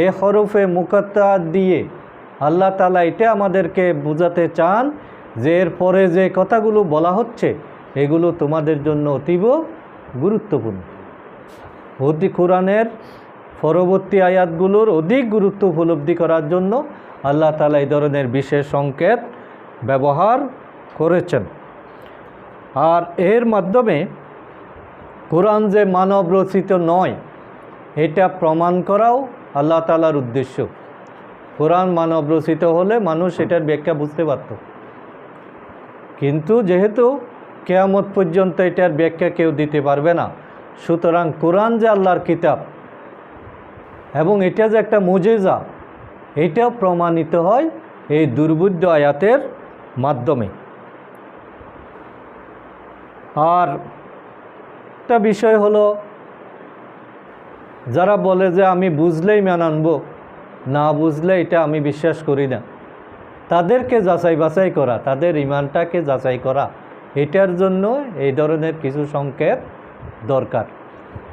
এই হরফে মুকাত্তাআত দিয়ে আল্লাহ তাআলা এটা আমাদেরকে বোঝাতে চান যে এরপরে যে কথাগুলো বলা হচ্ছে এগুলো তোমাদের জন্য অতীব গুরুত্বপূর্ণ। কোরআনের পরবর্তী আয়াতগুলোর অধিক গুরুত্ব উপলব্ধি করার জন্য আল্লাহ তাআলা এই ধরনের বিশেষ সংকেত ব্যবহার করেছেন। আর এর মাধ্যমে কোরআন যে মানব রচিত নয় এটা প্রমাণ করাও আল্লাহ তাআলার উদ্দেশ্য। কোরআন মানব রচিত হলে মানুষ এটার ব্যাখ্যা বুঝতে পারত, কিন্তু যেহেতু কিয়ামত পর্যন্ত এটার ব্যাখ্যা কেউ দিতে পারবে না, সুতরাং কোরআন যে আল্লাহর কিতাব এবং এটা যে একটা মুজিজা এটাও প্রমাণিত হয় এই দুর্বোধ্য আয়াতের মাধ্যমে। আর একটা বিষয় হলো, যারা বলে যে আমি বুঝলেই ইমান আনবো, না বুঝলে এটা আমি বিশ্বাস করি না, তাদেরকে যাচাই বাছাই করা, তাদের ইমানটাকে যাচাই করা, এটার জন্য এই ধরনের কিছু সংকেত দরকার।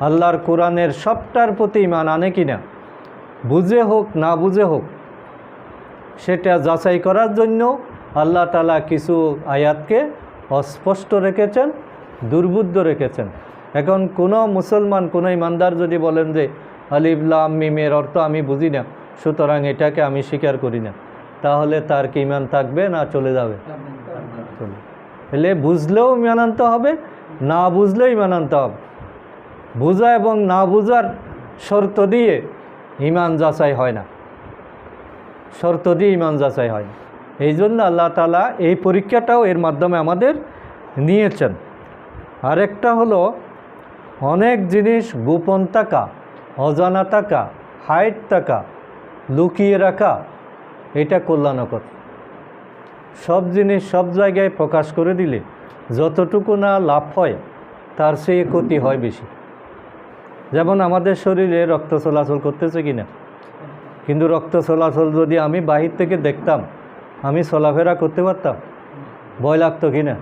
আল্লাহর কোরআনের সবটার প্রতি ইমান আনে কিনা, বুঝে হোক না বুঝে হোক, সেটা যাচাই করার জন্য আল্লাহ তাআলা কিছু আয়াতকে অস্পষ্ট রেখেছেন, দুর্বোধ্য রেখেছেন। এখন কোনো মুসলমান, কোনো ইমানদার যদি বলেন যে আলিফ লাম মিমের অর্থ আমি বুঝি না, সুতরাং এটাকে আমি স্বীকার করি না, তাহলে তার কি ইমান থাকবে না চলে যাবে? তাহলে বুঝলেও ইমান আনতে হবে, না বুঝলেও ইমান আনতে হবে। বুঝা এবং না বুঝার শর্ত দিয়ে ইমান যাচাই হয় না, শর্ত দিয়ে ইমান যাচাই হয় না। এই জন্য আল্লাহ তাআলা এই পরীক্ষাটাও এর মাধ্যমে আমাদের নিয়েছেন। আরেকটা হলো, অনেক জিনিস গোপন থাকা, অজানা থাকা, হাইট থাকা, লুকিয়ে রাখা, এটা কল্যাণকর। সব জিনিস সব জায়গায় প্রকাশ করে দিলে যতটুকু না লাভ হয় তার চেয়ে ক্ষতি হয় বেশি। যেমন আমাদের শরীরে রক্ত চলাচল করতেছে কিনা, কিন্তু রক্ত চলাচল যদি আমি বাহির থেকে দেখতাম, আমি চলাফেরা করতে পারতাম? ভয় লাগতো কিনা?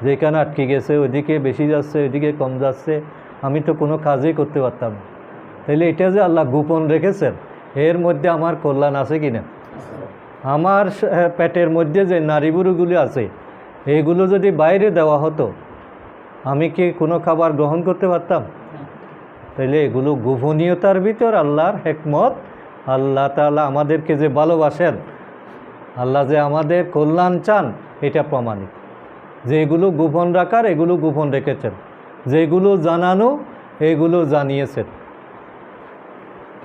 যেখানে আটকে গেছে, ওইদিকে বেশি যাচ্ছে, ওইদিকে কম যাচ্ছে, আমি তো কোনো কাজই করতে পারতাম না। তাহলে এটা যে আল্লাহ গোপন রেখেছেন, এর মধ্যে আমার কল্যাণ আছে কিনা? আমার পেটের মধ্যে যে নাড়িভুড়িগুলি আছে, এইগুলো যদি বাইরে দেওয়া হতো, আমি কি কোনো খাবার গ্রহণ করতে পারতাম? তাইলে এগুলো গোপনীয়তার ভিতর আল্লাহর হিকমত। আল্লাহ তাআলা আমাদেরকে যে ভালোবাসেন, আল্লাহ যে আমাদের কল্যাণ চান, এটা প্রমাণিত। যেগুলো গোপন রাখার, এগুলো গোপন রেখেছেন, যেগুলো জানানো, এগুলো জানিয়েছেন।